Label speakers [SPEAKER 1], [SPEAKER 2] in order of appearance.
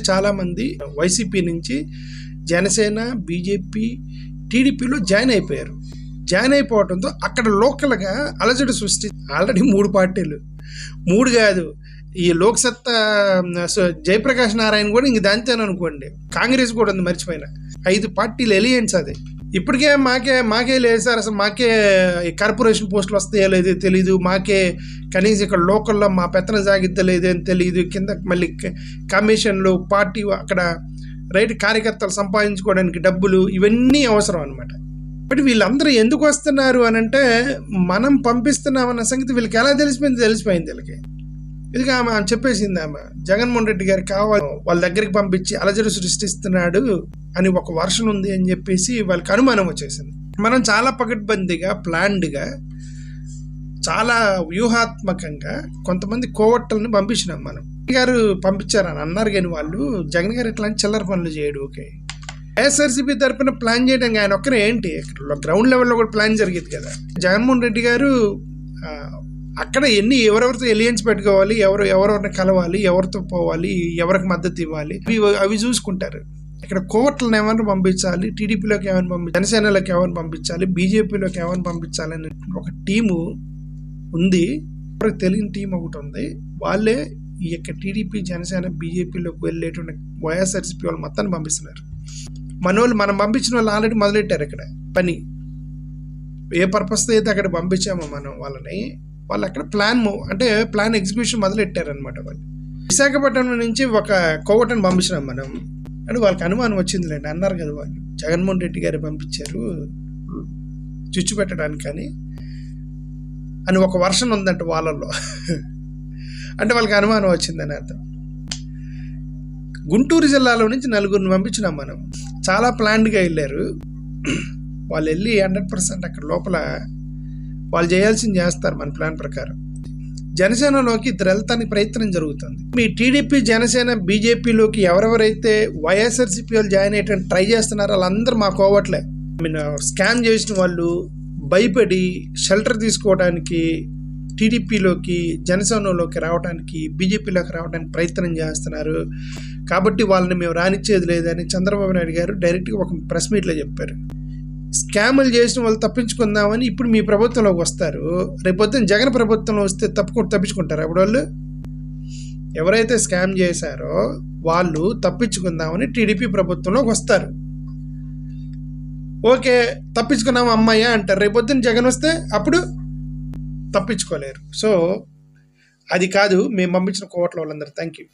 [SPEAKER 1] చాలామంది వైసీపీ నుంచి జనసేన, బీజేపీ, టీడీపీలో జాయిన్ అయిపోయారు. జాయిన్ అయిపోవడంతో అక్కడ లోకల్గా అలజడి సృష్టి ఆల్రెడీ 3 పార్టీలు, 3 కాదు, ఈ లోక్సత్తా జయప్రకాష్ నారాయణ కూడా ఇంక దాంతేననుకోండి. కాంగ్రెస్ కూడా ఉంది, మర్చిపోయిన 5 పార్టీలు ఎలియన్స్ అది. ఇప్పటికే మాకే లేదు సార్, అసలు మాకే కార్పొరేషన్ పోస్టులు వస్తాయో లేదో తెలీదు, మాకే కనీసం ఇక్కడ లోకల్లో మా పెత్తనం సాగిద్దలేదు అని తెలియదు, కింద మళ్ళీ కమిషన్లు, పార్టీ అక్కడ రైట్ కార్యకర్తలు సంపాదించుకోవడానికి డబ్బులు, ఇవన్నీ అవసరం అనమాట. బట్ వీళ్ళందరూ ఎందుకు వస్తున్నారు అని అంటే, మనం పంపిస్తున్నామన్న సంగతి వీళ్ళకి ఎలా తెలిసిపోయింది వీళ్ళకి. ఇది ఆమె చెప్పేసింది, ఆమె జగన్మోహన్ రెడ్డి గారికి కావాలి వాళ్ళ దగ్గరికి పంపించి అలజడి సృష్టిస్తున్నాడు అని ఒక వర్షన్ ఉంది అని చెప్పేసి వాళ్ళకి అనుమానం వచ్చేసింది. మనం చాలా పకడ్బందీగా, ప్లాన్డ్గా, చాలా వ్యూహాత్మకంగా కొంతమంది కోవట్టల్ని పంపించినాం. మనం గారు పంపించారని అన్నారు, కానీ వాళ్ళు జగన్ గారు ఇట్లాంటి చిల్లర పనులు చేయడు. ఓకే, వైఎస్ఆర్సీపీ తరఫున ప్లాన్ చేయడానికి ఆయన ఒక్కరే ఏంటి, గ్రౌండ్ లెవెల్లో కూడా ప్లాన్ జరిగేది కదా. జగన్మోహన్ రెడ్డి గారు అక్కడ ఎవరెవరితో ఎలియన్స్ పెట్టుకోవాలి, ఎవరెవరిని కలవాలి, ఎవరితో పోవాలి, ఎవరికి మద్దతు ఇవ్వాలి, అవి చూసుకుంటారు. ఇక్కడ కోవట్లను ఏమైనా పంపించాలి, టీడీపీలోకి ఏమైనా పంపించాలి, జనసేనలోకి ఏమైనా పంపించాలి, బీజేపీలోకి ఏమైనా పంపించాలని ఒక టీము ఉంది. తెలియని టీం ఒకటి ఉంది. వాళ్ళే ఈ యొక్క టీడీపీ, జనసేన, బీజేపీలోకి వెళ్ళేటువంటి వైఎస్ఆర్సీపీ వాళ్ళు మొత్తాన్ని పంపిస్తున్నారు. మనం పంపించిన వాళ్ళు ఆల్రెడీ మొదలెట్టారు ఇక్కడ పని. ఏ పర్పస్తో అయితే అక్కడ పంపించామో మనం వాళ్ళని, వాళ్ళు అక్కడ ప్లాన్ ఎగ్జిక్యూషన్ మొదలెట్టారనమాట. వాళ్ళు విశాఖపట్నం నుంచి ఒక కోవటను పంపించినాం మనం అని వాళ్ళకి అనుమానం వచ్చిందిలేండి. అన్నారు కదా వాళ్ళు, జగన్మోహన్ రెడ్డి గారు పంపించారు చుచ్చు పెట్టడానికి అని ఒక వర్షన్ ఉందంట వాళ్ళల్లో. అంటే వాళ్ళకి అనుమానం వచ్చిందని అర్థం. గుంటూరు జిల్లాలో నుంచి 4 పంపించినాం మనం. చాలా ప్లాన్డ్గా వెళ్ళారు వాళ్ళు. వెళ్ళి 100% అక్కడ లోపల వాళ్ళు చేయాల్సింది చేస్తారు మన ప్లాన్ ప్రకారం. జనసేనలోకి ఇద్దరు వెళ్తానికి ప్రయత్నం జరుగుతుంది. మీ టీడీపీ, జనసేన, బీజేపీలోకి ఎవరెవరైతే వైఎస్ఆర్సీపీ వాళ్ళు జాయిన్ అయ్యేటట్టు ట్రై చేస్తున్నారో వాళ్ళందరూ మా కోవట్లే. స్కామ్ చేసిన వాళ్ళు భయపడి షెల్టర్ తీసుకోవడానికి టీడీపీలోకి, జనసేనలోకి రావడానికి, బీజేపీలోకి రావడానికి ప్రయత్నం చేస్తున్నారు. కాబట్టి వాళ్ళని మేము రానిచ్చేది లేదని చంద్రబాబు నాయుడు గారు డైరెక్ట్గా ఒక ప్రెస్ మీట్లో చెప్పారు. స్కాములు చేసిన వాళ్ళు తప్పించుకుందామని ఇప్పుడు మీ ప్రభుత్వంలోకి వస్తారు, రేపొద్దున జగన్ ప్రభుత్వంలో వస్తే తప్పించుకుంటారు. అప్పుడు వాళ్ళు ఎవరైతే స్కామ్ చేశారో వాళ్ళు తప్పించుకుందామని టీడీపీ ప్రభుత్వంలోకి వస్తారు. ఓకే, తప్పించుకున్నాము అమ్మాయ్యా అంటారు. రేపొద్దున జగన్ వస్తే అప్పుడు తప్పించుకోలేరు. సో అది కాదు మేము పంపించిన కోవట్ల వాళ్ళందరూ. Thank you.